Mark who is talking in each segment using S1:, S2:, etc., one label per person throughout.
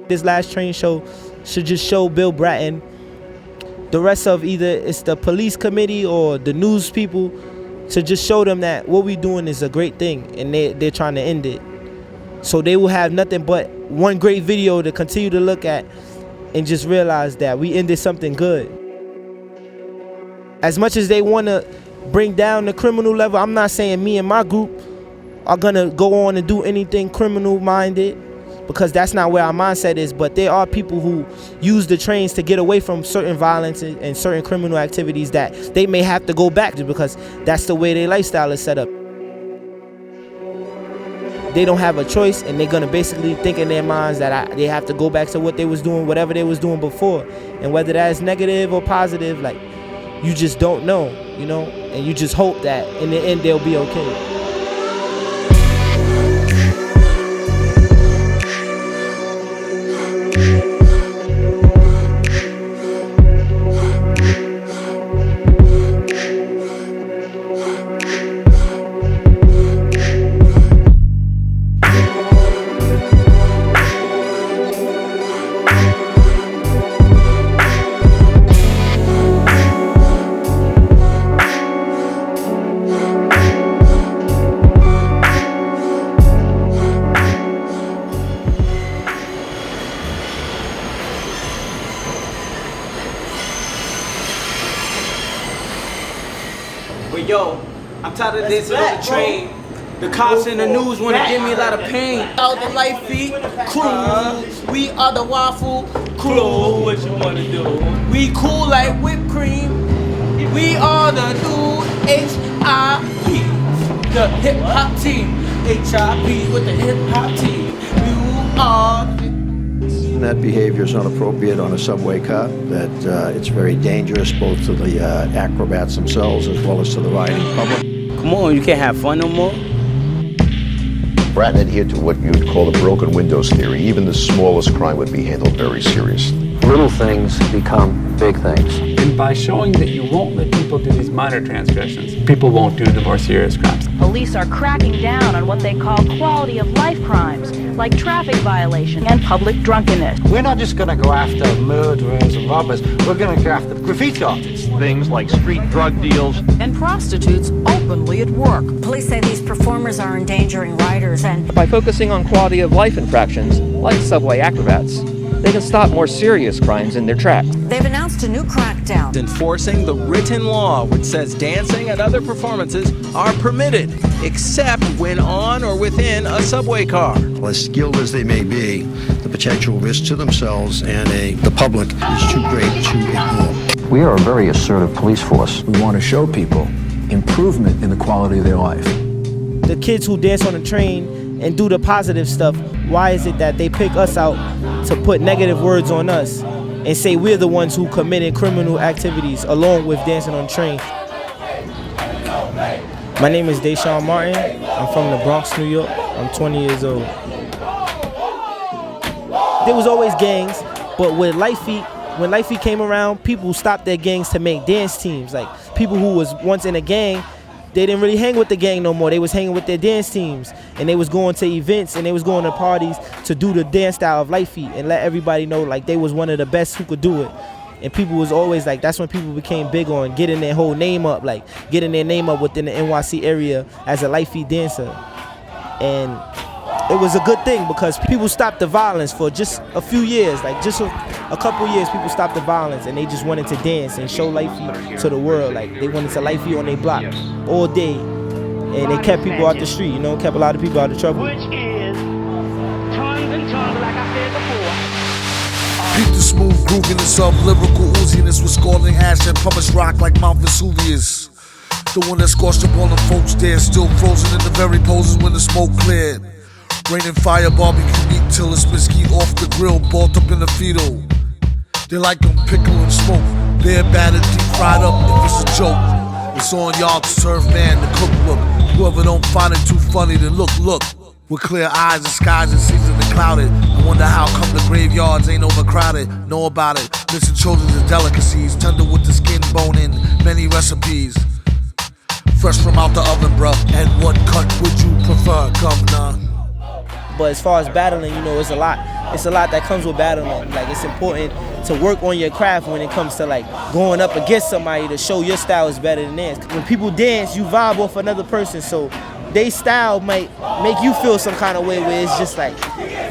S1: This last train show should just show Bill Bratton, the rest of either it's the police committee or the news people, to just show them that what we're doing is a great thing and they're trying to end it. So they will have nothing but one great video to continue to look at and just realize that we ended something good. As much as they want to bring down the criminal level, I'm not saying me and my group are gonna go on and do anything criminal minded, because that's not where our mindset is. But there are people who use the trains to get away from certain violence and certain criminal activities that they may have to go back to because that's the way their lifestyle is set up. They don't have a choice, and they're gonna basically think in their minds that they have to go back to what they was doing, whatever they was doing before. And whether that is negative or positive, like, you just don't know, you know? And you just hope that in the end they'll be okay.
S2: But yo, I'm tired of dancing on the train. The cops and the news want to give me a lot of pain. Out the Litefeet crew, we are the waffle crew. What you want to do? We cool like whipped cream. We are the new HIP, the hip hop team. HIP with the hip hop team. You are.
S3: That behavior is inappropriate on a subway car, that it's very dangerous both to the acrobats themselves as well as to the riding public.
S2: Come on, you can't have fun no more.
S4: Bratton adhered to what you'd call the broken windows theory. Even the smallest crime would be handled very seriously.
S5: Little things become big things.
S6: And by showing that you won't let people do these minor transgressions, people won't do the more serious crimes.
S7: Police are cracking down on what they call quality of life crimes, like traffic violation and public drunkenness.
S5: We're not just going to go after murderers and robbers, we're going to go after graffiti artists.
S8: Things like street drug deals.
S7: And prostitutes openly at work.
S9: Police say these performers are endangering riders and...
S10: By focusing on quality of life infractions, like subway acrobats, they can stop more serious crimes in their tracks.
S9: They've announced a new crackdown.
S11: Enforcing the written law, which says dancing and other performances are permitted, except when on or within a subway car.
S3: As skilled as they may be, the potential risk to themselves and the public is too great to ignore.
S5: We are a very assertive police force.
S12: We want to show people improvement in the quality of their life.
S1: The kids who dance on the train and do the positive stuff, why is it that they pick us out to put negative words on us and say we're the ones who committed criminal activities along with dancing on the train? My name is Deshaun Martin. I'm from the Bronx, New York. I'm 20 years old. There was always gangs, but with Litefeet, when Litefeet came around, people stopped their gangs to make dance teams. Like, people who was once in a gang, they didn't really hang with the gang no more. They was hanging with their dance teams, and they was going to events and they was going to parties to do the dance style of Litefeet and let everybody know like they was one of the best who could do it. And people was always like, that's when people became big on getting their whole name up, like getting their name up within the NYC area as a Litefeet dancer. And it was a good thing because people stopped the violence for just a few years, like just a couple years. People stopped the violence and they just wanted to dance and show Litefeet to the world. Like, they wanted to Litefeet on their block all day, and they kept people out the street, you know, kept a lot of people out of trouble.
S13: Which is tons and tons, like I said before.
S14: Beat the smooth grooviness of lyrical ooziness with scalding ash and pumice rock like Mount Vesuvius. The one that scorched up all the folks there, still frozen in the very poses when the smoke cleared. Rain and fire, barbecue meat till it's mesquite off the grill, balled up in the fetal. They like them pickle and smoke, bare battered, deep fried up if it's a joke. It's on y'all to serve man the cookbook. Whoever don't find it too funny, then look. With clear eyes and skies and seasons and clouded. I wonder how come the graveyards ain't overcrowded. Know about it, mixing children's delicacies, tender with the skin, bone in many recipes. Fresh from out the oven, bruh. And what cut would you prefer, governor?
S1: But as far as battling, you know, it's a lot it's a lot that comes with battling. Like, it's important to work on your craft when it comes to like going up against somebody to show your style is better than theirs. When people dance, you vibe off another person, so their style might make you feel some kind of way where it's just like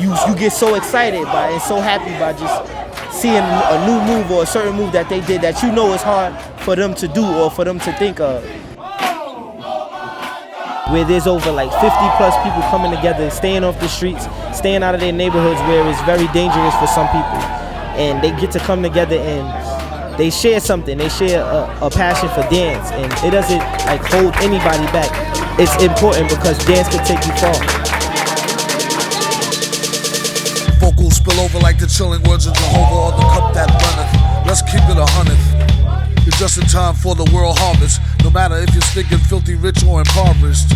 S1: you get so excited by it and so happy by just seeing a new move or a certain move that they did that you know is hard for them to do or for them to think of. Where there's over like 50 plus people coming together, staying off the streets, staying out of their neighborhoods where it's very dangerous for some people. And they get to come together and they share something, they share a passion for dance, and it doesn't like hold anybody back. It's important because dance can take you far.
S14: Vocals spill over like the chilling words of Jehovah or the cup that runneth. Let's keep it 100. You're just in time for the world harvest, no matter if you're stinking filthy rich or impoverished.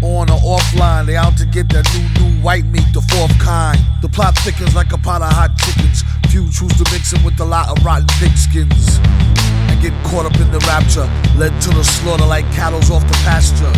S14: On or offline, they out to get that new white meat, the fourth kind. The plot thickens like a pot of hot chickens. Few choose to mix them with a lot of rotten pigskins and get caught up in the rapture, led to the slaughter like cattle's off the pasture.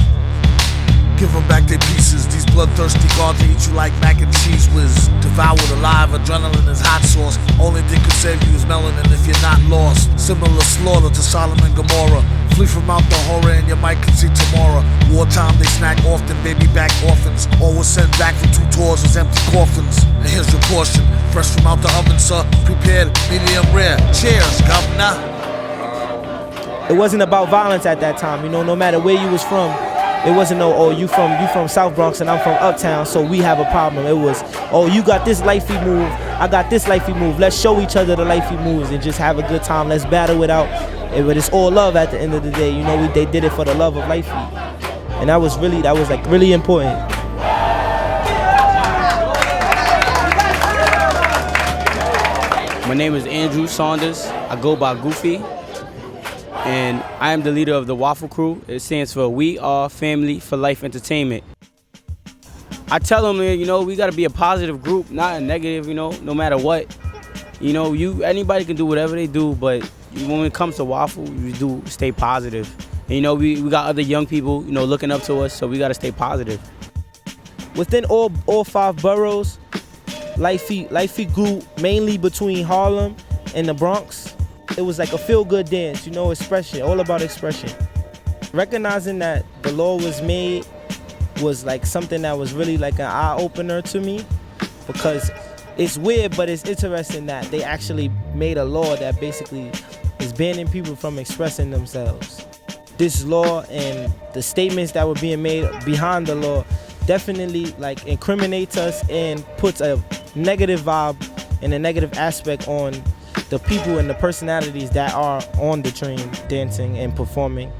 S14: Give them back their pieces. These bloodthirsty guards eat you like mac and cheese whiz. Devoured alive, adrenaline is hot sauce. Only thing could save you is melanin if you're not lost. Similar slaughter to Sodom and Gomorrah. Flee from out the horror and your might can see tomorrow. Wartime they snack often, baby back orphans. Always sent back from 2 tours as empty coffins. And here's your portion, fresh from out the oven, sir. Prepared, medium rare. Cheers, governor.
S1: It wasn't about violence at that time, you know, no matter where you was from. It wasn't no, oh, you from South Bronx and I'm from Uptown, so we have a problem. It was, oh, you got this Litefeet move, I got this Litefeet move. Let's show each other the Litefeet moves and just have a good time. Let's battle it out. But it's all love at the end of the day. You know, they did it for the love of Litefeet, and that was like really important.
S2: My name is Andrew Saunders. I go by Goofy. And I am the leader of the W.A.F.F.L e crew. It stands for We Are Family for Life Entertainment. I tell them, you know, we gotta be a positive group, not a negative, you know, no matter what. You know, anybody can do whatever they do, but when it comes to W.A.F.F.L, you do stay positive. And you know, we got other young people, you know, looking up to us, so we gotta stay positive.
S1: Within all 5 boroughs, Litefeet grew mainly between Harlem and the Bronx. It was like a feel-good dance, you know, expression, all about expression. Recognizing that the law was made was like something that was really like an eye-opener to me, because it's weird, but it's interesting that they actually made a law that basically is banning people from expressing themselves. This law and the statements that were being made behind the law definitely like incriminates us and puts a negative vibe and a negative aspect on the people and the personalities that are on the train dancing and performing.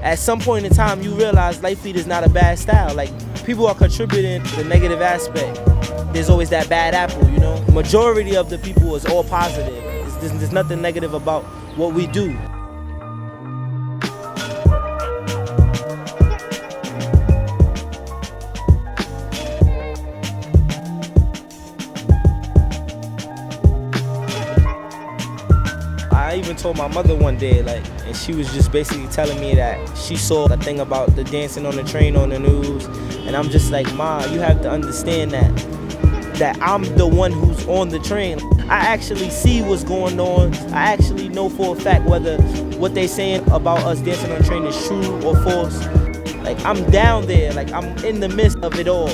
S1: At some point in time, you realize Litefeet is not a bad style. Like, people are contributing the negative aspect. There's always that bad apple, you know? Majority of the people is all positive. There's nothing negative about what we do. I even told my mother one day, like, and she was just basically telling me that she saw a thing about the dancing on the train on the news, and I'm just like, Ma, you have to understand that I'm the one who's on the train. I actually see what's going on. I actually know for a fact whether what they saying about us dancing on the train is true or false. Like, I'm down there, like, I'm in the midst of it all.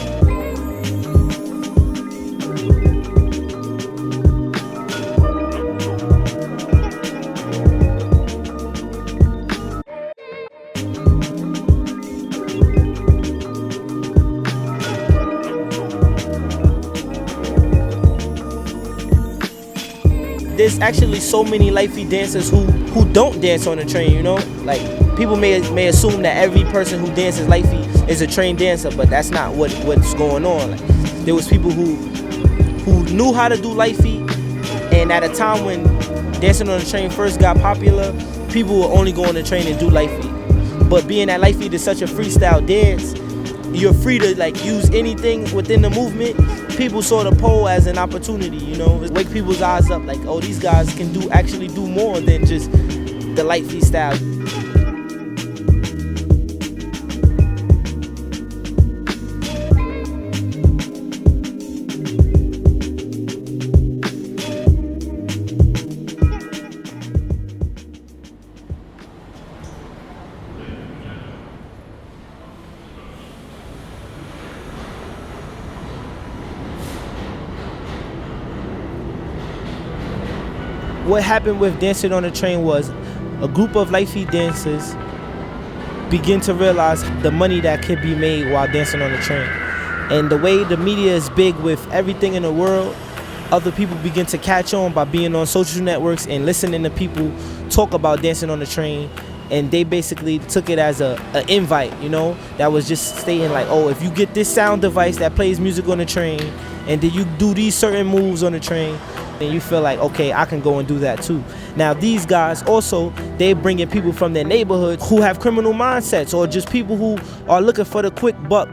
S1: There's actually so many Litefeet dancers who don't dance on the train, you know? Like, people may assume that every person who dances Litefeet is a trained dancer, but that's not what's going on. Like, there was people who knew how to do Litefeet, and at a time when Dancing on the Train first got popular, people were only going to train and do Litefeet. But being that Litefeet is such a freestyle dance, you're free to like use anything within the movement. People saw the pole as an opportunity, you know, wake people's eyes up like, oh, these guys can actually do more than just the Litefeet style. What happened with Dancing on the Train was a group of Litefeet dancers begin to realize the money that could be made while dancing on the train. And the way the media is big with everything in the world, other people begin to catch on by being on social networks and listening to people talk about Dancing on the Train. And they basically took it as an invite, you know, that was just stating like, oh, if you get this sound device that plays music on the train, and then you do these certain moves on the train, and you feel like, okay, I can go and do that too. Now these guys also, they bring in people from their neighborhood who have criminal mindsets, or just people who are looking for the quick buck.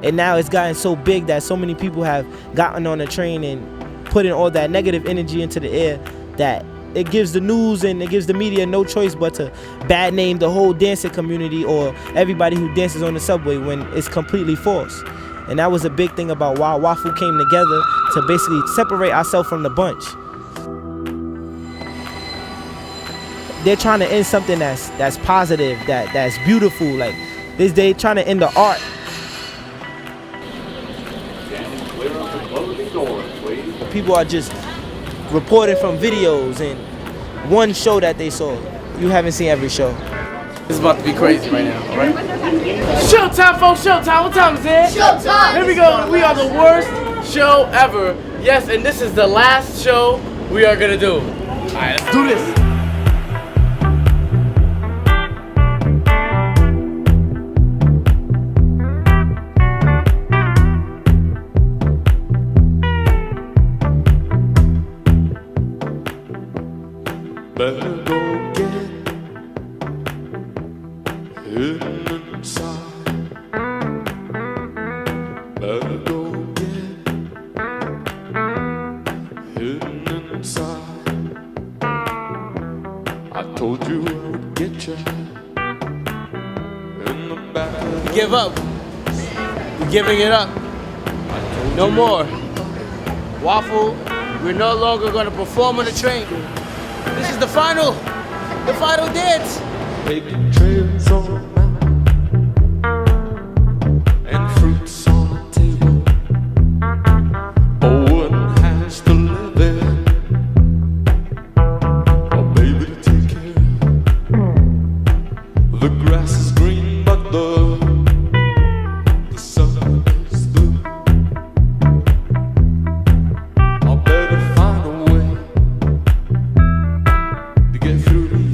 S1: And now it's gotten so big that so many people have gotten on the train and putting all that negative energy into the air that it gives the news and it gives the media no choice but to bad name the whole dancing community or everybody who dances on the subway when it's completely false. And that was a big thing about why W.A.F.F.L.E came together, to basically separate ourselves from the bunch. They're trying to end something that's positive, that's beautiful. Like they trying to end the art. People are just reporting from videos and one show that they saw. You haven't seen every show.
S2: This is about to be crazy right now, all right? Showtime, folks, showtime. What time is it? Showtime! Here we go. We are the worst show ever. Yes, and this is the last show we are gonna do. All right, let's do this.
S15: Better go get hidden inside. Better go get hidden inside. I told you I would get you in the back.
S2: Give up. We're giving it up. No more. W.A.F.F.L.E, we're no longer going to perform on the train. This is the final dance.
S15: Baby trails on the mountain and fruits on the table. Oh, one has to live in. Oh, baby, to take care. The grass is green, but the sun is blue. I better find a way to get through to you.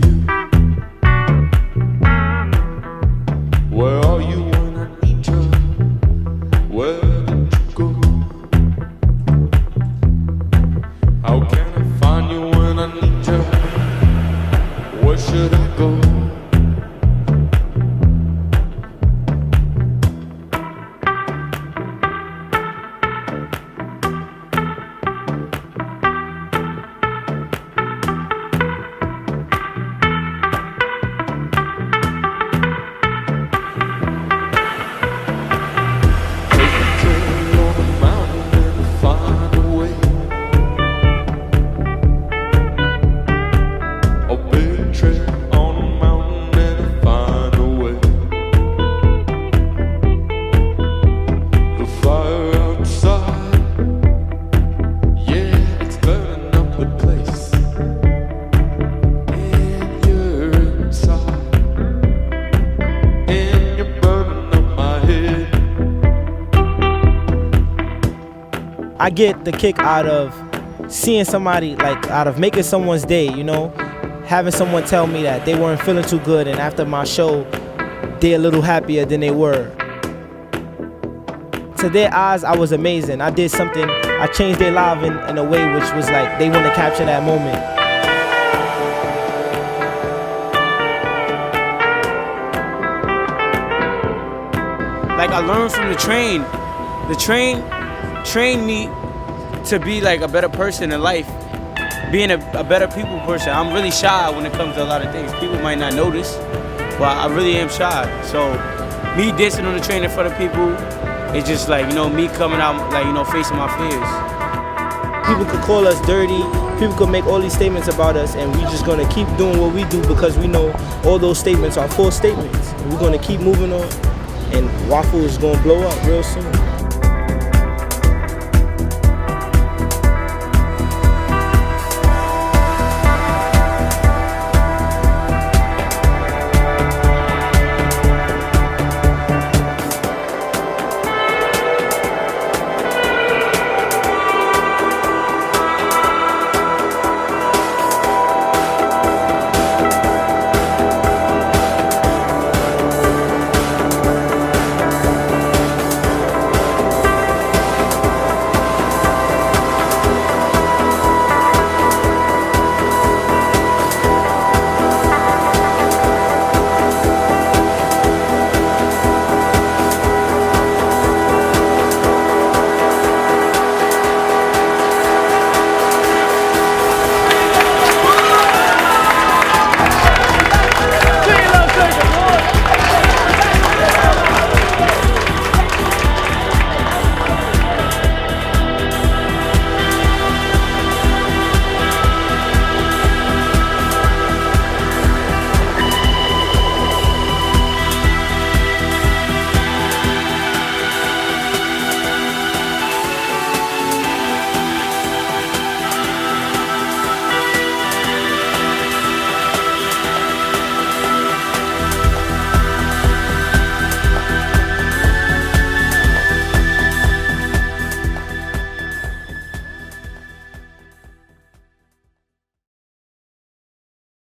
S15: Where are you when I need you? Where did you go? How can I find you when I need you? Where should I go?
S1: I get the kick out of seeing somebody, like out of making someone's day, you know, having someone tell me that they weren't feeling too good, and after my show they're a little happier than they were. To their eyes, I was amazing. I did something, I changed their life in a way which was like, they want to capture that moment.
S2: Like I learned from the train. The train trained me to be like a better person in life. Being a better people person. I'm really shy when it comes to a lot of things. People might not notice, but I really am shy. So me dancing on the train in front of people, it's just like, you know, me coming out, like, you know, facing my fears.
S1: People could call us dirty, people could make all these statements about us, and we're just gonna keep doing what we do because we know all those statements are false statements. We're gonna keep moving on, and W.A.F.F.L.E is gonna blow up real soon.